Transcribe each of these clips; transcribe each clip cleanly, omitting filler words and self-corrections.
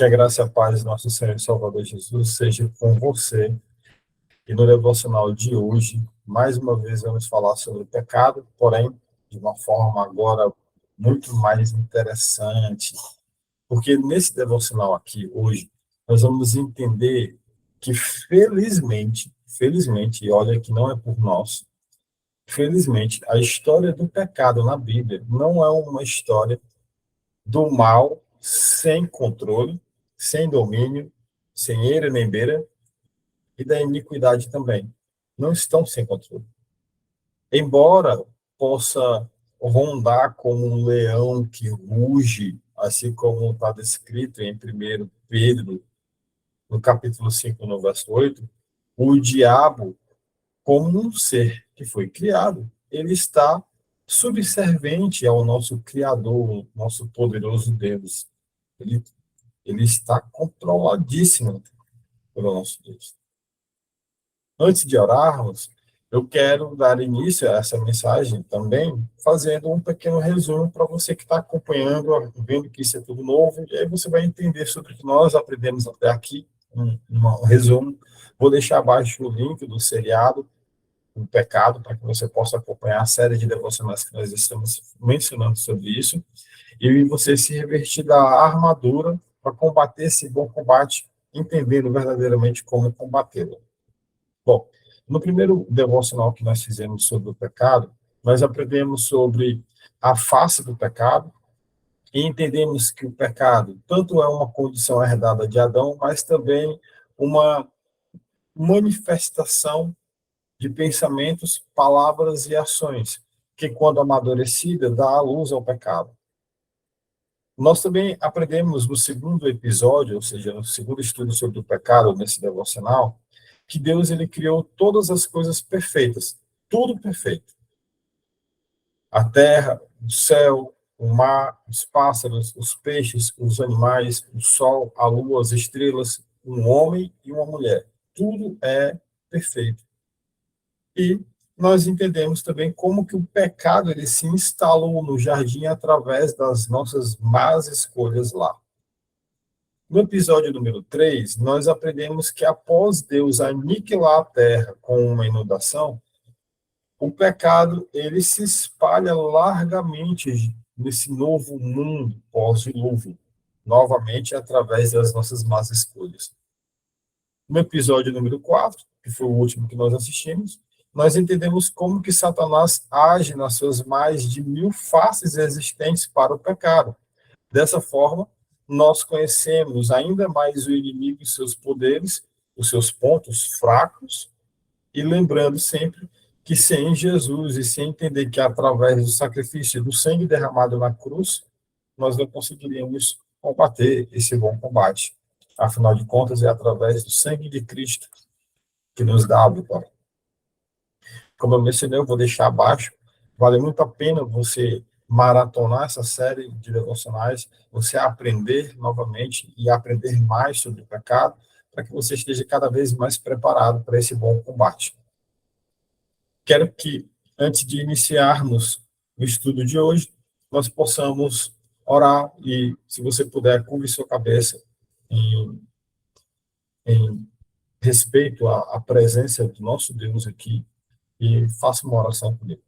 Que a graça e a paz do nosso Senhor e Salvador Jesus seja com você. E no devocional de hoje, mais uma vez, vamos falar sobre o pecado, porém, de uma forma agora muito mais interessante. Porque nesse devocional aqui, hoje, nós vamos entender que, felizmente, e olha que não é por nós, felizmente, a história do pecado na Bíblia não é uma história do mal sem controle, sem domínio, sem eira nem beira, e da iniquidade também. Não estão sem controle. Embora possa rondar como um leão que ruge, assim como está descrito em 1 Pedro, no capítulo 5, no verso 8, o diabo, como um ser que foi criado, ele está subservente ao nosso Criador, nosso poderoso Deus. Ele, ele está controladíssimo pelo nosso Deus. Antes de orarmos, eu quero dar início a essa mensagem também, fazendo um pequeno resumo para você que está acompanhando, vendo que isso é tudo novo, e aí você vai entender sobre o que nós aprendemos até aqui, um resumo. Vou deixar abaixo o link do seriado, O Pecado, para que você possa acompanhar a série de devocionais que nós estamos mencionando sobre isso, e você se revestir da armadura para combater esse bom combate, entendendo verdadeiramente como combatê-lo. Bom, no primeiro devocional que nós fizemos sobre o pecado, nós aprendemos sobre a face do pecado e entendemos que o pecado tanto é uma condição herdada de Adão, mas também uma manifestação de pensamentos, palavras e ações, que quando amadurecida dá à luz ao pecado. Nós também aprendemos no segundo episódio, ou seja, no segundo estudo sobre o pecado, nesse devocional, que Deus ele criou todas as coisas perfeitas, tudo perfeito. A terra, o céu, o mar, os pássaros, os peixes, os animais, o sol, a lua, as estrelas, um homem e uma mulher. Tudo é perfeito. E nós entendemos também como que o pecado ele se instalou no jardim através das nossas más escolhas lá. No episódio número 3, nós aprendemos que após Deus aniquilar a terra com uma inundação, o pecado ele se espalha largamente nesse novo mundo pós-dilúvio, novamente através das nossas más escolhas. No episódio número 4, que foi o último que nós assistimos, nós entendemos como que Satanás age nas suas mais de 1000 faces existentes para o pecado. Dessa forma, nós conhecemos ainda mais o inimigo e seus poderes, os seus pontos fracos, e lembrando sempre que sem Jesus e sem entender que através do sacrifício do sangue derramado na cruz, nós não conseguiríamos combater esse bom combate. Afinal de contas, é através do sangue de Cristo que nos dá a vitória. Como eu mencionei, eu vou deixar abaixo. Vale muito a pena você maratonar essa série de devocionais, você aprender novamente e aprender mais sobre o pecado, para que você esteja cada vez mais preparado para esse bom combate. Quero que, antes de iniciarmos o estudo de hoje, nós possamos orar e, se você puder, curve sua cabeça em respeito à presença do nosso Deus aqui e faça uma oração comigo.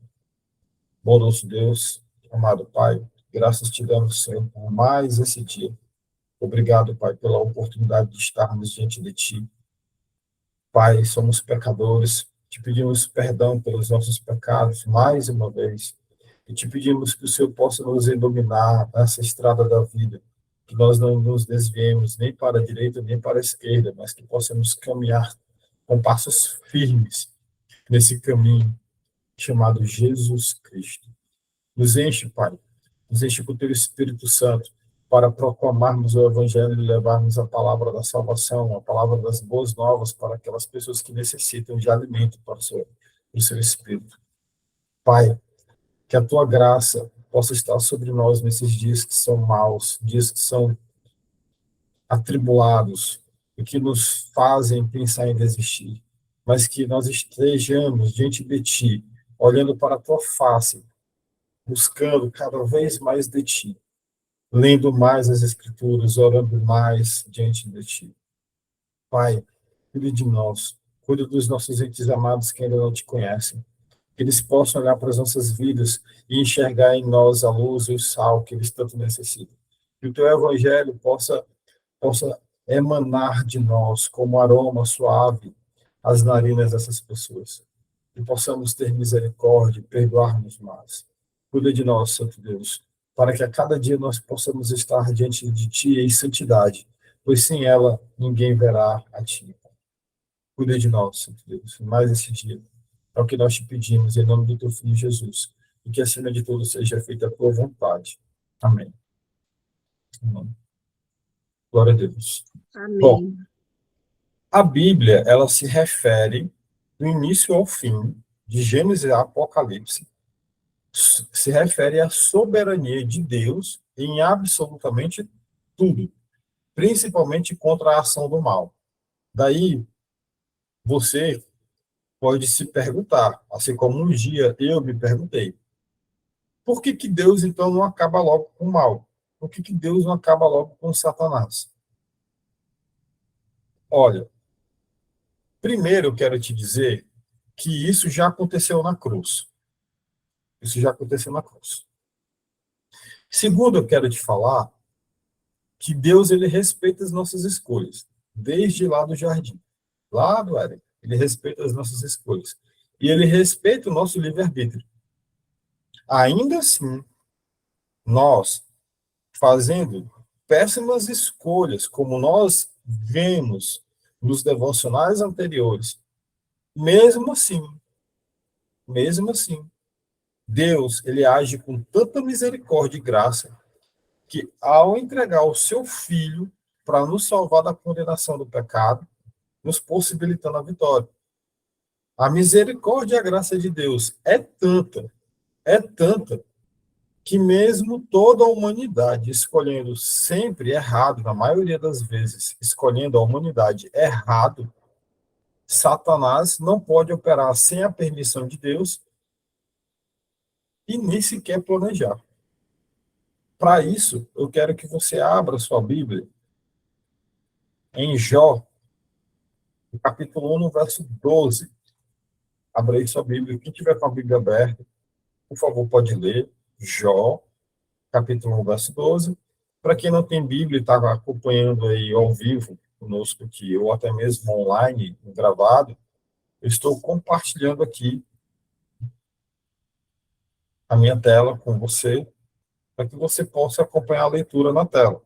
Bom nosso Deus, amado Pai, graças te damos, Senhor, por mais esse dia. Obrigado, Pai, pela oportunidade de estarmos diante de Ti. Pai, somos pecadores, te pedimos perdão pelos nossos pecados mais uma vez, e te pedimos que o Senhor possa nos iluminar nessa estrada da vida, que nós não nos desviemos nem para a direita nem para a esquerda, mas que possamos caminhar com passos firmes nesse caminho chamado Jesus Cristo. Nos enche, Pai, nos enche com o Teu Espírito Santo, para proclamarmos o Evangelho e levarmos a palavra da salvação, a palavra das boas novas para aquelas pessoas que necessitam de alimento para o seu Espírito. Pai, que a Tua graça possa estar sobre nós nesses dias que são maus, dias que são atribulados e que nos fazem pensar em desistir, mas que nós estejamos diante de Ti, olhando para a Tua face, buscando cada vez mais de Ti, lendo mais as Escrituras, orando mais diante de Ti. Pai, cuide de nós, cuide dos nossos entes amados que ainda não Te conhecem, que eles possam olhar para as nossas vidas e enxergar em nós a luz e o sal que eles tanto necessitam. Que o Teu Evangelho possa emanar de nós como aroma suave às narinas dessas pessoas. Que possamos ter misericórdia e perdoar-nos mais. Cuida de nós, Santo Deus, para que a cada dia nós possamos estar diante de Ti em santidade, pois sem ela ninguém verá a Ti. Cuida de nós, Santo Deus, mais esse dia. É o que nós te pedimos, em nome do Teu Filho Jesus, e que acima de tudo seja feita a Tua vontade. Amém. Amém. Glória a Deus. Bom, Amém. a Bíblia, ela se refere do início ao fim, de Gênesis a Apocalipse, se refere à soberania de Deus em absolutamente tudo, principalmente contra a ação do mal. Daí, você pode se perguntar, assim como um dia eu me perguntei, por que que Deus, então, não acaba logo com o mal? Por que que Deus não acaba logo com Satanás? Olha, primeiro eu quero te dizer que isso já aconteceu na cruz. Isso já aconteceu na cruz. Segundo, eu quero te falar que Deus, ele respeita as nossas escolhas, desde lá do jardim, lá do Éden. Ele respeita as nossas escolhas. E ele respeita o nosso livre-arbítrio. Ainda assim, nós, fazendo péssimas escolhas, como nós vemos nos devocionais anteriores, mesmo assim, mesmo assim, Deus, ele age com tanta misericórdia e graça que, ao entregar o seu Filho para nos salvar da condenação do pecado, nos possibilitando a vitória. A misericórdia e a graça de Deus é tanta, que mesmo toda a humanidade escolhendo sempre errado, na maioria das vezes, escolhendo a humanidade errado, Satanás não pode operar sem a permissão de Deus e nem sequer planejar. Para isso, eu quero que você abra sua Bíblia em Jó, no capítulo 1, no verso 12. Abra aí sua Bíblia. Quem tiver com a Bíblia aberta, por favor, pode ler. Jó, capítulo 1, verso 12. Para quem não tem Bíblia e está acompanhando aí ao vivo conosco aqui, ou até mesmo online, gravado, eu estou compartilhando aqui a minha tela com você, para que você possa acompanhar a leitura na tela.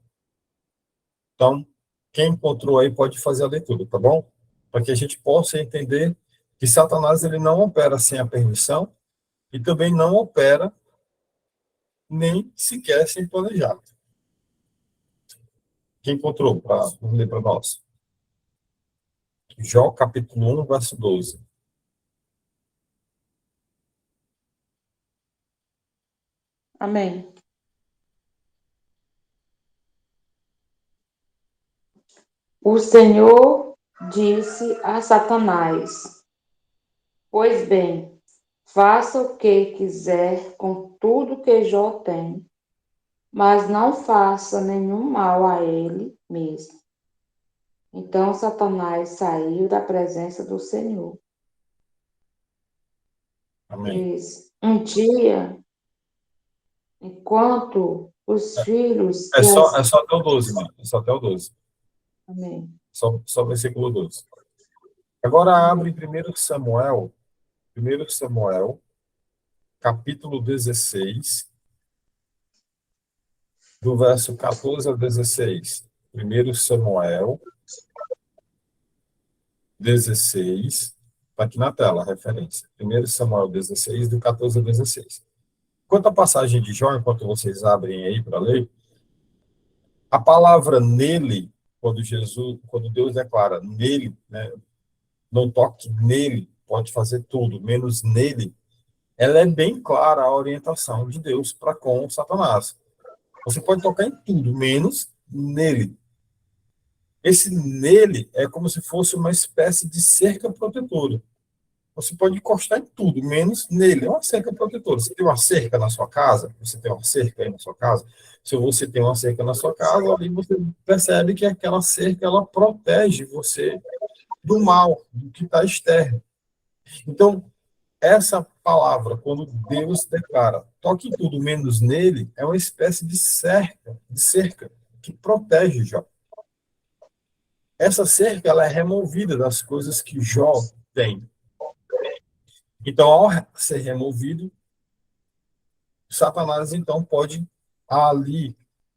Então, quem encontrou aí pode fazer a leitura, tá bom? Para que a gente possa entender que Satanás, ele não opera sem a permissão e também não opera nem sequer sem planejar. Quem encontrou para ler para nós? Jó, capítulo 1, verso 12. Amém. O Senhor disse a Satanás: Pois bem, faça o que quiser com tudo que Jó tem, mas não faça nenhum mal a ele mesmo. Então Satanás saiu da presença do Senhor. Amém. Um dia, enquanto os filhos É e só, as... é só até o 12, mano. É só até o 12. Amém. Só o versículo 12. Agora abre Amém. 1 Samuel, capítulo 16, do verso 14 ao 16. 1 Samuel 16, está aqui na tela a referência. 1 Samuel 16, do 14 ao 16. Quanto à passagem de Jó, enquanto vocês abrem aí para ler, a palavra nele, quando Deus declara nele, né, não toque nele, pode fazer tudo, menos nele, ela é bem clara a orientação de Deus para com Satanás. Você pode tocar em tudo, menos nele. Esse nele é como se fosse uma espécie de cerca protetora. Você pode encostar em tudo, menos nele. É uma cerca protetora. Você tem uma cerca na sua casa? Você tem uma cerca aí na sua casa? Se você tem uma cerca na sua casa, ali você percebe que aquela cerca, ela protege você do mal, do que está externo. Então, essa palavra, quando Deus declara, toque em tudo menos nele, é uma espécie de cerca que protege Jó. Essa cerca, ela é removida das coisas que Jó tem. Então, ao ser removido, Satanás, então, pode ali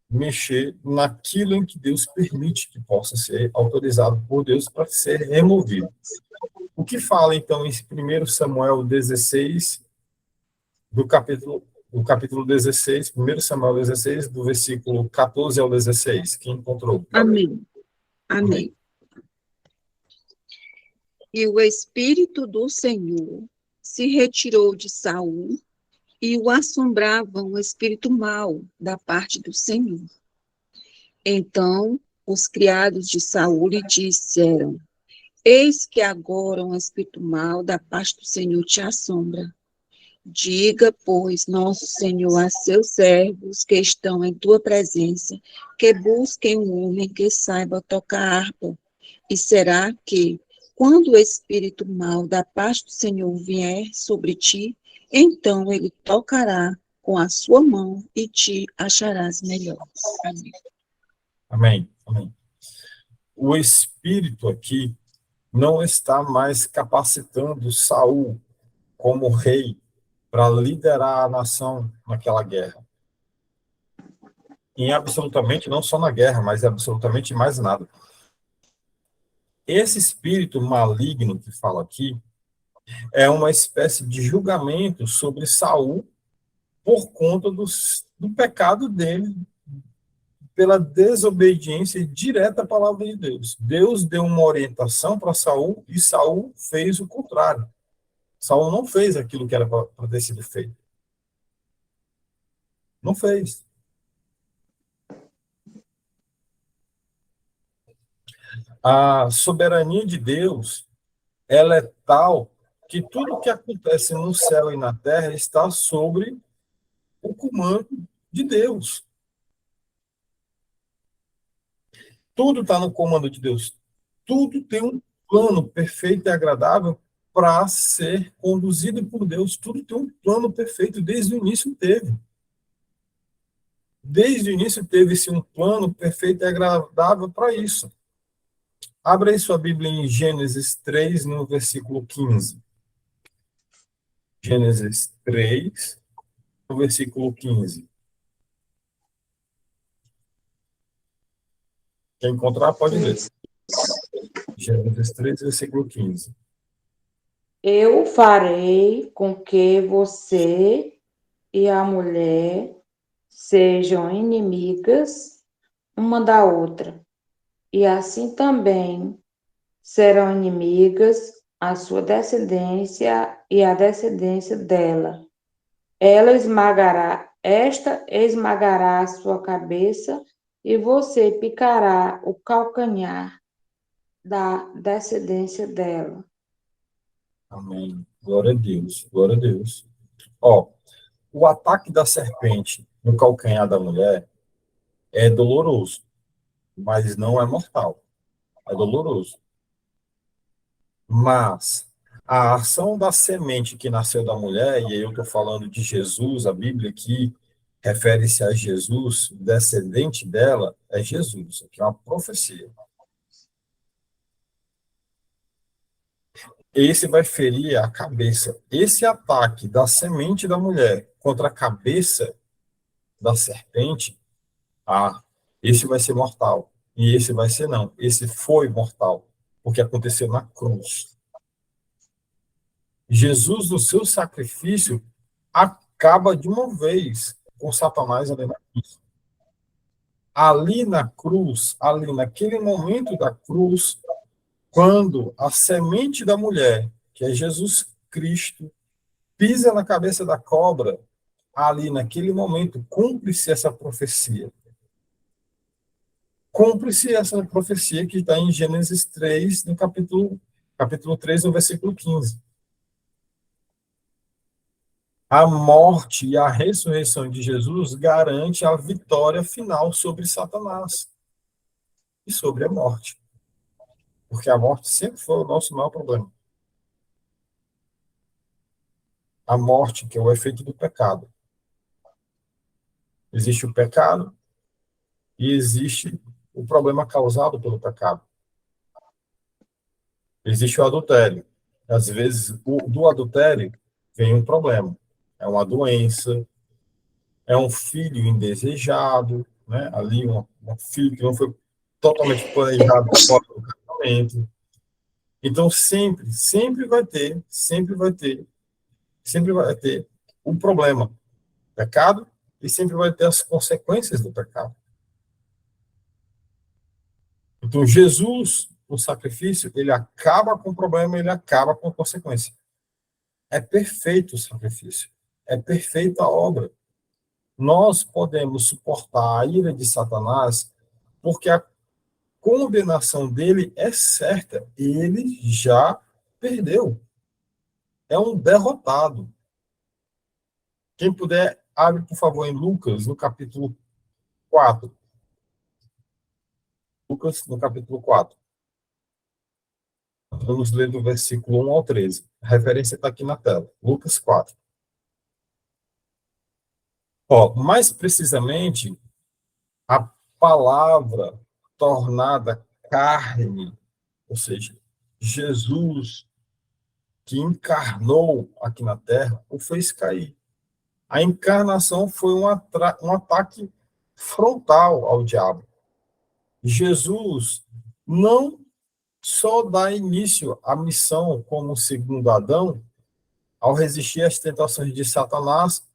mexer naquilo em que Deus permite que possa ser autorizado por Deus para ser removido. O que fala, então, em 1 Samuel 16, do capítulo 16, 1 Samuel 16, do versículo 14 ao 16. Quem encontrou? Amém. Amém. Amém. E o Espírito do Senhor se retirou de Saul e o assombrava um espírito mau da parte do Senhor. Então os criados de Saul lhe disseram: Eis que agora um espírito mau da parte do Senhor te assombra. Diga, pois, nosso Senhor a seus servos que estão em tua presença, que busquem um homem que saiba tocar harpa. E será que, quando o espírito mau da parte do Senhor vier sobre ti, então ele tocará com a sua mão e te acharás melhor. Amém. Amém. Amém. O Espírito aqui não está mais capacitando Saul como rei para liderar a nação naquela guerra. Em absolutamente, não só na guerra, mas absolutamente mais nada. Esse espírito maligno que fala aqui é uma espécie de julgamento sobre Saul por conta do pecado dele, pela desobediência direta à palavra de Deus. Deus deu uma orientação para Saul e Saul fez o contrário. Saul não fez aquilo que era para ter sido feito. Não fez. A soberania de Deus, ela é tal que tudo que acontece no céu e na terra está sobre o comando de Deus. Tudo está no comando de Deus. Tudo tem um plano perfeito e agradável para ser conduzido por Deus. Tudo tem um plano perfeito, desde o início teve. Desde o início teve-se um plano perfeito e agradável para isso. Abra aí sua Bíblia em Gênesis 3, no versículo 15. Gênesis 3, no versículo 15. Quer encontrar, pode ler. Gênesis 3, versículo 15. Eu farei com que você e a mulher sejam inimigas uma da outra, e assim também serão inimigas a sua descendência e a descendência dela. Esta esmagará a sua cabeça e você picará o calcanhar da descendência dela. Amém. Glória a Deus. Glória a Deus. Ó, o ataque da serpente no calcanhar da mulher é doloroso, mas não é mortal. É doloroso. Mas a ação da semente que nasceu da mulher, e aí eu estou falando de Jesus, a Bíblia aqui refere-se a Jesus, descendente dela é Jesus, que é uma profecia. Esse vai ferir a cabeça. Esse ataque da semente da mulher contra a cabeça da serpente, esse vai ser mortal. E esse vai ser não. Esse foi mortal, porque aconteceu na cruz. Jesus, no seu sacrifício, acaba de uma vez com Satanás ali na cruz. Ali na cruz, ali naquele momento da cruz, quando a semente da mulher, que é Jesus Cristo, pisa na cabeça da cobra, ali naquele momento, cumpre-se essa profecia. Cumpre-se essa profecia que está em Gênesis 3, no capítulo 3, no versículo 15. A morte e a ressurreição de Jesus garante a vitória final sobre Satanás e sobre a morte. Porque a morte sempre foi o nosso maior problema. A morte, que é o efeito do pecado. Existe o pecado e existe o problema causado pelo pecado. Existe o adultério. Às vezes, do adultério vem um problema. É uma doença, é um filho indesejado, né? Ali um filho que não foi totalmente planejado fora do casamento. Então, sempre vai ter um problema, pecado, e sempre vai ter as consequências do pecado. Então, Jesus, o sacrifício, ele acaba com o problema, ele acaba com a consequência. É perfeito o sacrifício. É perfeita a obra. Nós podemos suportar a ira de Satanás porque a condenação dele é certa. Ele já perdeu. É um derrotado. Quem puder, abre, por favor, em Lucas, no capítulo 4. Lucas, no capítulo 4. Vamos ler do versículo 1 ao 13. A referência está aqui na tela. Lucas 4. Ó, mais precisamente, a palavra tornada carne, ou seja, Jesus que encarnou aqui na Terra, o fez cair. A encarnação foi um ataque frontal ao diabo. Jesus não só dá início à missão como segundo Adão, ao resistir às tentações de Satanás,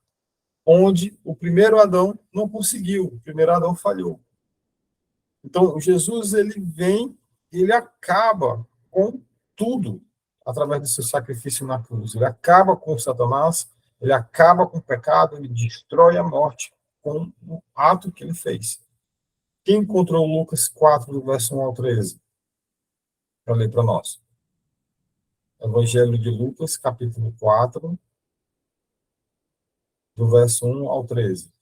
onde o primeiro Adão não conseguiu, o primeiro Adão falhou. Então, Jesus, ele vem, ele acaba com tudo através do seu sacrifício na cruz. Ele acaba com Satanás, ele acaba com o pecado, ele destrói a morte com o ato que ele fez. Quem encontrou Lucas 4, do verso 1 ao 13? Para ler para nós. Evangelho de Lucas, capítulo 4, do verso 1 ao 13.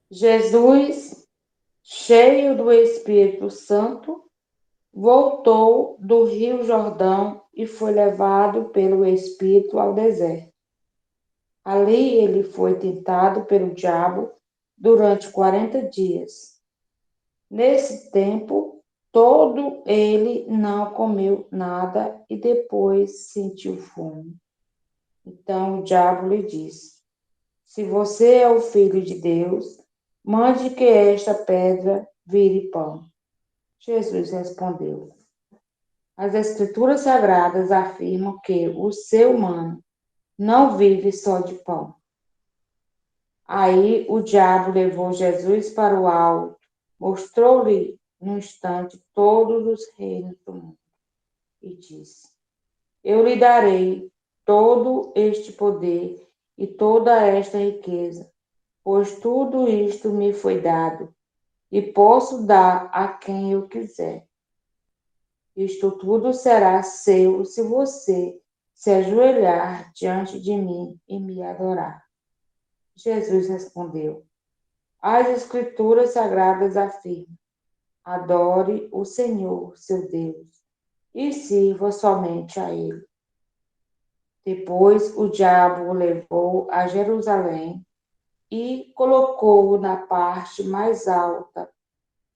Jesus, cheio do Espírito Santo, voltou do Rio Jordão e foi levado pelo Espírito ao deserto. Ali ele foi tentado pelo diabo durante 40 dias. Nesse tempo, todo ele não comeu nada e depois sentiu fome. Então o diabo lhe disse: Se você é o filho de Deus, mande que esta pedra vire pão. Jesus respondeu: As Escrituras Sagradas afirmam que o ser humano não vive só de pão. Aí o diabo levou Jesus para o alto, mostrou-lhe num instante todos os reinos do mundo e disse: Eu lhe darei todo este poder e toda esta riqueza, pois tudo isto me foi dado e posso dar a quem eu quiser. Isto tudo será seu se você se ajoelhar diante de mim e me adorar. Jesus respondeu: As Escrituras Sagradas afirmam: Adore o Senhor, seu Deus, e sirva somente a Ele. Depois o diabo o levou a Jerusalém e colocou-o na parte mais alta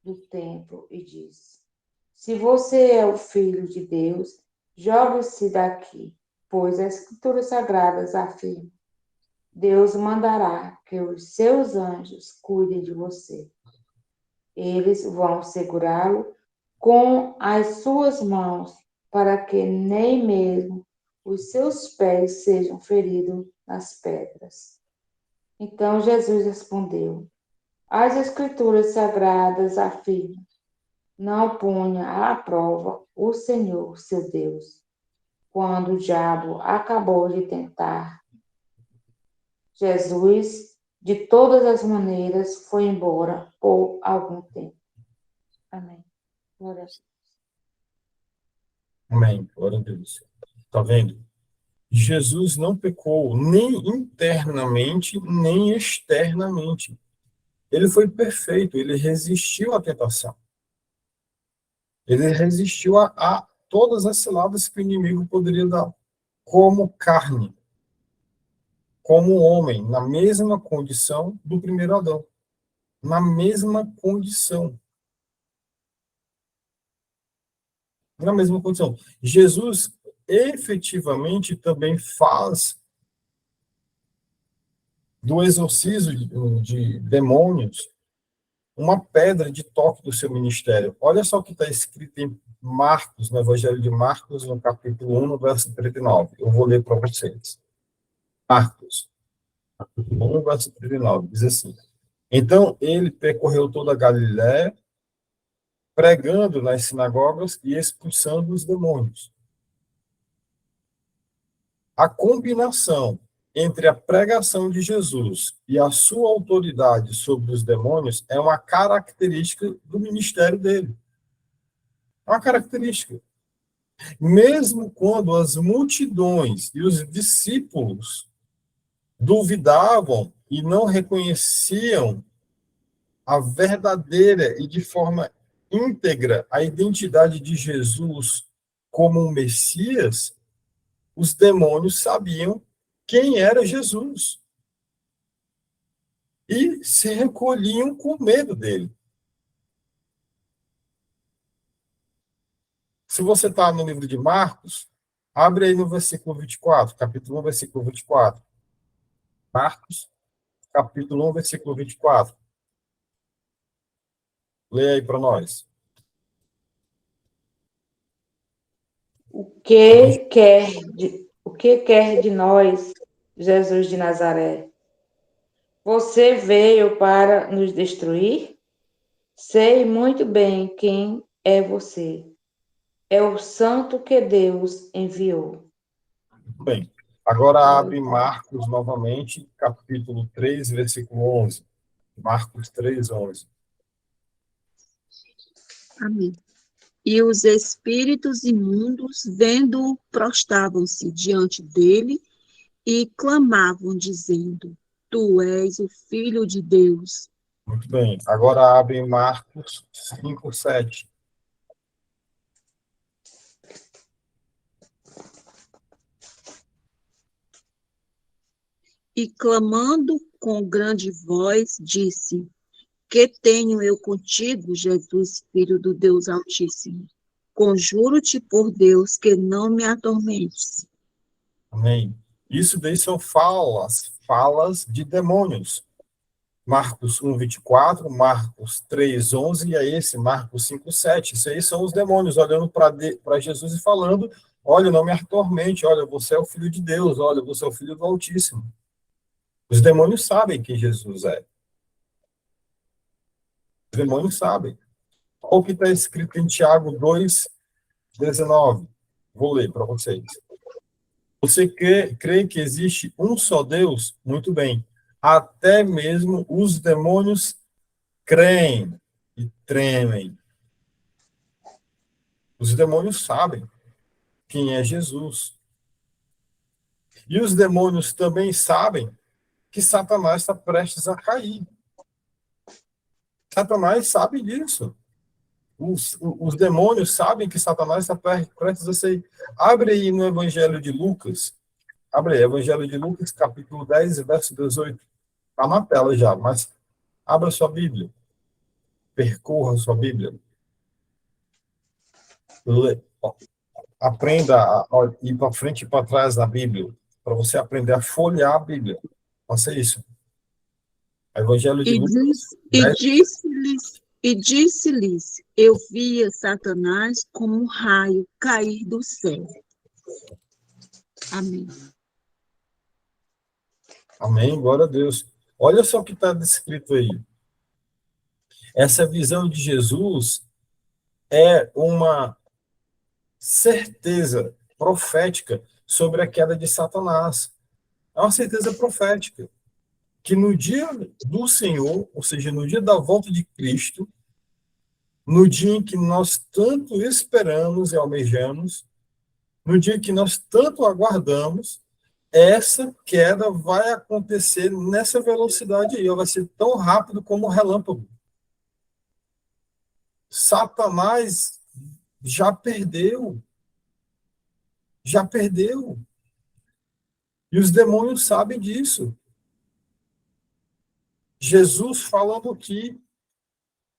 do templo e disse: Se você é o filho de Deus, jogue-se daqui, pois as Escrituras Sagradas afirmam: Deus mandará que os seus anjos cuidem de você. Eles vão segurá-lo com as suas mãos, para que nem mesmo os seus pés sejam feridos nas pedras. Então Jesus respondeu: As Escrituras Sagradas afirmam: Não ponha à prova o Senhor, seu Deus. Quando o diabo acabou de tentar Jesus, de todas as maneiras, foi embora por algum tempo. Amém. Glória a Deus. Amém. Glória a Deus. Está vendo? Jesus não pecou nem internamente, nem externamente. Ele foi perfeito, ele resistiu à tentação. Ele resistiu a todas as ciladas que o inimigo poderia dar, como carne, como homem, na mesma condição do primeiro Adão. Na mesma condição. Na mesma condição. Jesus efetivamente também faz do exorcismo de demônios uma pedra de toque do seu ministério. Olha só o que está escrito em Marcos, no Evangelho de Marcos, no capítulo 1, no verso 39. Eu vou ler para vocês. Marcos, capítulo 1, verso 39, diz assim: Então ele percorreu toda a Galiléia, pregando nas sinagogas e expulsando os demônios. A combinação entre a pregação de Jesus e a sua autoridade sobre os demônios é uma característica do ministério dele. É uma característica. Mesmo quando as multidões e os discípulos duvidavam e não reconheciam a verdadeira e de forma íntegra a identidade de Jesus como um Messias, os demônios sabiam quem era Jesus e se recolhiam com medo dele. Se você está no livro de Marcos, abre aí no versículo 24, capítulo 1, versículo 24. Marcos, capítulo 1, versículo 24. Leia aí para nós. O que quer de nós, Jesus de Nazaré? Você veio para nos destruir? Sei muito bem quem é você. É o santo que Deus enviou. Bem, agora abre Marcos novamente, capítulo 3, versículo 11. Marcos 3, 11. Amém. E os espíritos imundos, vendo-o, prostravam-se diante dele e clamavam, dizendo: Tu és o Filho de Deus. Muito bem. Agora abre Marcos 5, 7. E clamando com grande voz, disse: Que tenho eu contigo, Jesus, Filho do Deus Altíssimo? Conjuro-te por Deus que não me atormentes. Amém. Isso daí são falas de demônios. Marcos 1, 24, Marcos 3, 11, e é esse, Marcos 5, 7. Isso aí são os demônios olhando para Jesus e falando: olha, não me atormente, olha, você é o Filho de Deus, olha, você é o Filho do Altíssimo. Os demônios sabem quem Jesus é. Os demônios sabem. Olha o que está escrito em Tiago 2, 19. Vou ler para vocês. Você crê que existe um só Deus? Muito bem. Até mesmo os demônios creem e tremem. Os demônios sabem quem é Jesus. E os demônios também sabem que Satanás está prestes a cair. Satanás sabe disso. Os demônios sabem que Satanás está prestes a sair. Abre aí no Evangelho de Lucas. Abre aí, Evangelho de Lucas, capítulo 10, verso 18. Está na tela já, mas abra sua Bíblia. Percorra sua Bíblia. Aprenda a ir para frente e para trás na Bíblia, para você aprender a folhear a Bíblia. Faça isso. Evangelho de Lucas. E disse-lhes: Eu via Satanás como um raio cair do céu. Amém. Amém, glória a Deus. Olha só o que está descrito aí. Essa visão de Jesus é uma certeza profética sobre a queda de Satanás. É uma certeza profética. Que no dia do Senhor, ou seja, no dia da volta de Cristo, no dia em que nós tanto esperamos e almejamos, no dia que nós tanto aguardamos, essa queda vai acontecer nessa velocidade aí, vai ser tão rápido como um relâmpago. Satanás já perdeu. Já perdeu. E os demônios sabem disso. Jesus falando aqui.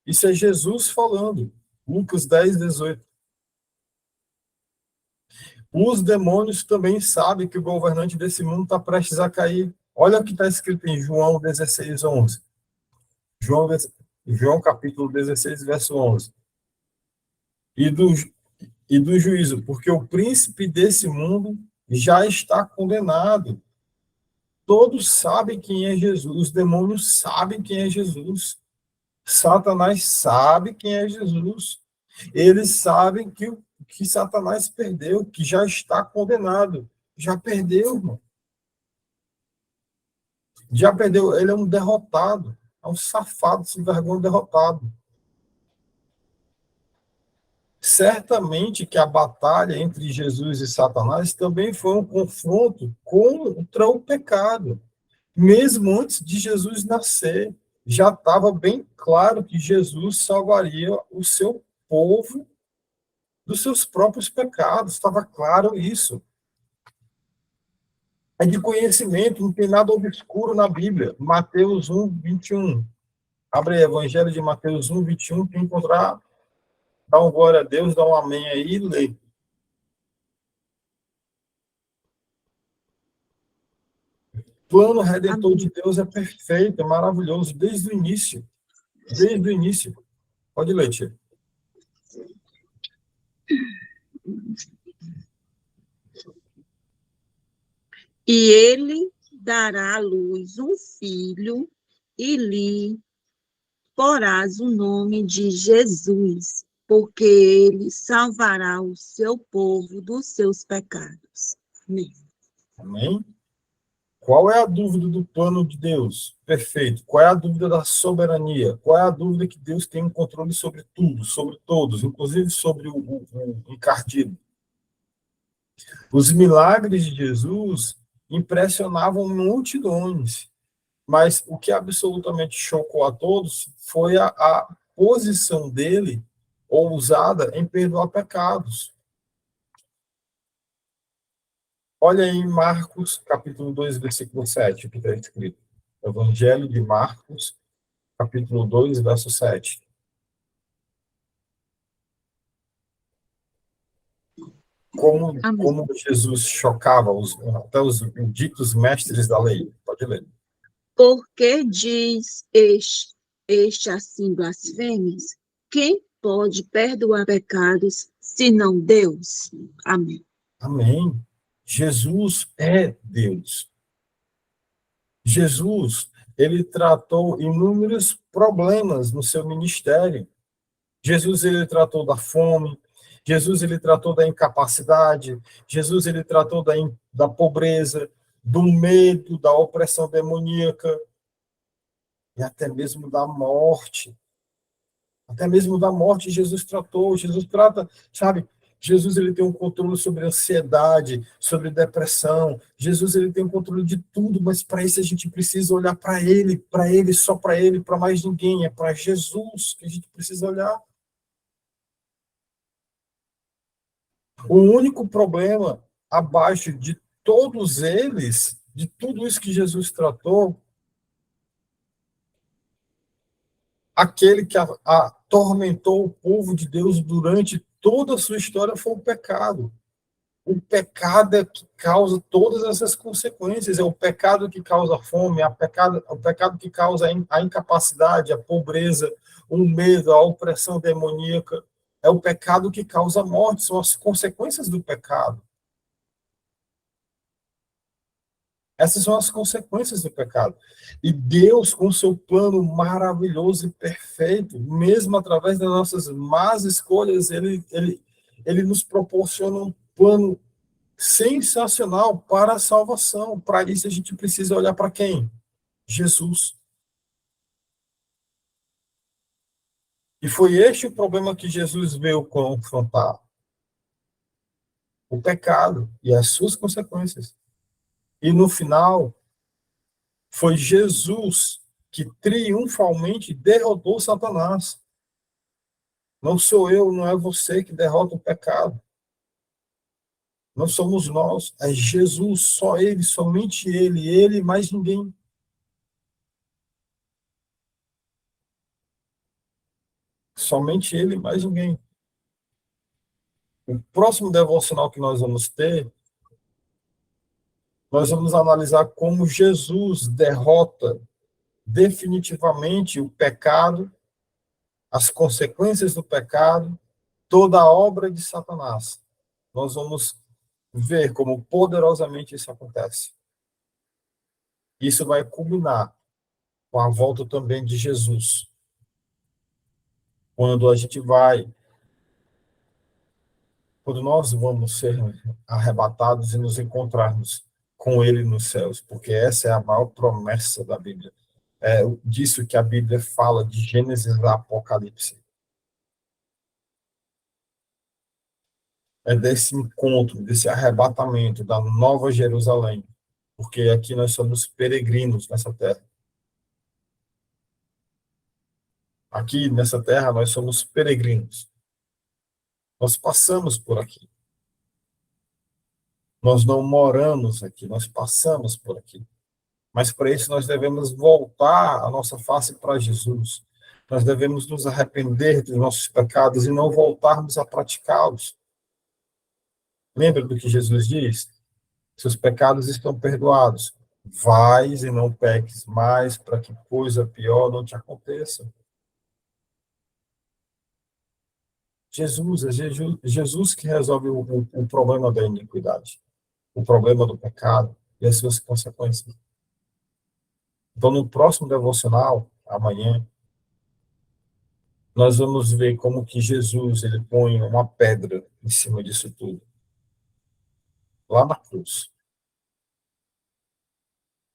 Isso é Jesus falando. Lucas 10, 18. Os demônios também sabem que o governante desse mundo está prestes a cair. Olha o que está escrito em João 16, 11. João capítulo 16, verso 11. E do juízo, porque o príncipe desse mundo já está condenado. Todos sabem quem é Jesus. Os demônios sabem quem é Jesus. Satanás sabe quem é Jesus. Eles sabem que Satanás perdeu, que já está condenado. Já perdeu, irmão. Já perdeu. Ele é um derrotado. É um safado, sem vergonha, derrotado. Certamente que a batalha entre Jesus e Satanás também foi um confronto contra o pecado. Mesmo antes de Jesus nascer, já estava bem claro que Jesus salvaria o seu povo dos seus próprios pecados. Estava claro isso. É de conhecimento, não tem nada obscuro na Bíblia. Mateus 1, 21. Abre aí, Evangelho de Mateus 1, 21, quem encontrar, dá um glória a Deus, dá um amém aí e lê. O plano redentor de Deus é perfeito, é maravilhoso, desde o início. Desde o início. Pode ler, tia. E ele dará à luz um filho, e lhe porás o nome de Jesus, porque ele salvará o seu povo dos seus pecados. Amém. Amém? Qual é a dúvida do plano de Deus? Perfeito. Qual é a dúvida da soberania? Qual é a dúvida que Deus tem um controle sobre tudo, sobre todos, inclusive sobre o encardido? Os milagres de Jesus impressionavam multidões, mas o que absolutamente chocou a todos foi a posição dele, ousada, em perdoar pecados. Olha aí em Marcos, capítulo 2, versículo 7, o que está escrito. Evangelho de Marcos, capítulo 2, verso 7. Como Jesus chocava até os ditos mestres da lei. Pode ler. Porque diz este assim blasfêmias? Quem pode perdoar pecados, senão Deus? Amém. Amém. Jesus é Deus. Jesus, ele tratou inúmeros problemas no seu ministério. Jesus, ele tratou da fome. Jesus, ele tratou da incapacidade. Jesus, ele tratou da pobreza, do medo, da opressão demoníaca e até mesmo da morte. Até mesmo da morte Jesus tratou. Jesus trata, sabe? Jesus, ele tem um controle sobre ansiedade, sobre depressão. Jesus, ele tem um controle de tudo, mas para isso a gente precisa olhar para ele, só para ele, para mais ninguém. É para Jesus que a gente precisa olhar. O único problema abaixo de todos eles, de tudo isso que Jesus tratou, aquele que atormentou o povo de Deus durante toda a sua história foi o pecado. O pecado é que causa todas essas consequências. É o pecado que causa a fome, o pecado que causa a incapacidade, a pobreza, o medo, a opressão demoníaca. É o pecado que causa a morte, são as consequências do pecado. Essas são as consequências do pecado. E Deus, com seu plano maravilhoso e perfeito, mesmo através das nossas más escolhas, ele nos proporciona um plano sensacional para a salvação. Para isso, a gente precisa olhar para quem? Jesus. E foi este o problema que Jesus veio confrontar. o pecado e as suas consequências. E no final, foi Jesus que triunfalmente derrotou Satanás. Não sou eu, não é você que derrota o pecado. Não somos nós, é Jesus, só Ele, somente Ele e mais ninguém. Somente Ele e mais ninguém. O próximo devocional que nós vamos ter, nós vamos analisar como Jesus derrota definitivamente o pecado, as consequências do pecado, toda a obra de Satanás. Nós vamos ver como poderosamente isso acontece. Isso vai culminar com a volta também de Jesus. Quando nós vamos ser arrebatados e nos encontrarmos com Ele nos céus, porque essa é a maior promessa da Bíblia. É disso que a Bíblia fala, de Gênesis a Apocalipse. É desse encontro, desse arrebatamento da Nova Jerusalém, porque aqui nós somos peregrinos nessa terra. Aqui nessa terra nós somos peregrinos. Nós passamos por aqui. Nós não moramos aqui, nós passamos por aqui. Mas para isso nós devemos voltar a nossa face para Jesus. Nós devemos nos arrepender dos nossos pecados e não voltarmos a praticá-los. Lembra do que Jesus diz? Seus pecados estão perdoados. Vais e não peques mais, para que coisa pior não te aconteça. Jesus que resolve o problema da iniquidade, o problema do pecado e as suas consequências. Então, no próximo devocional, amanhã, nós vamos ver como que Jesus ele põe uma pedra em cima disso tudo, lá na cruz.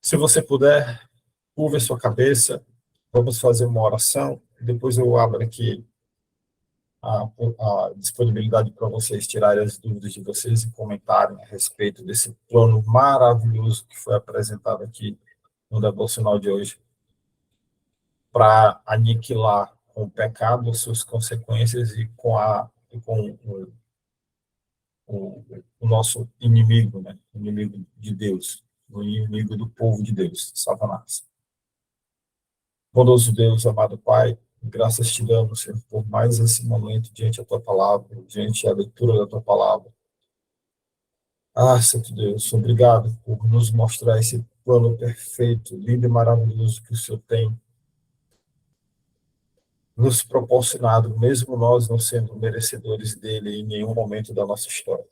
Se você puder, curva a sua cabeça, vamos fazer uma oração, depois eu abro aqui a, a disponibilidade para vocês tirarem as dúvidas de vocês e comentarem a respeito desse plano maravilhoso que foi apresentado aqui no devocional de hoje, para aniquilar com o pecado as suas consequências e com o nosso inimigo, né? O inimigo de Deus, o inimigo do povo de Deus, Satanás. Bondoso Deus, amado Pai, graças te damos, Senhor, por mais esse momento diante da tua palavra, diante da leitura da tua palavra. Ah, Santo Deus, obrigado por nos mostrar esse plano perfeito, lindo e maravilhoso que o Senhor tem nos proporcionado, mesmo nós não sendo merecedores dele em nenhum momento da nossa história.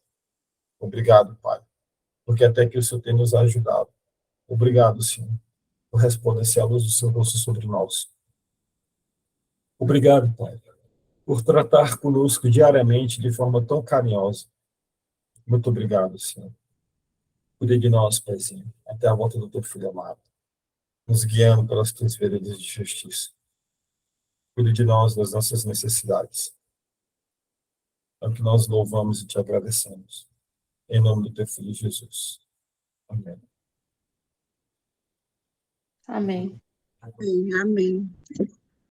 Obrigado, Pai, porque até que o Senhor tem nos ajudado. Obrigado, Senhor, por resplandecer a luz do seu rosto sobre nós. Obrigado, Pai, por tratar conosco diariamente de forma tão carinhosa. Muito obrigado, Senhor. Cuide de nós, Paizinho, até a volta do teu Filho amado, nos guiando pelas tuas veredas de justiça. Cuide de nós, das nossas necessidades. É o que nós louvamos e te agradecemos. Em nome do teu Filho Jesus. Amém. Amém. Amém.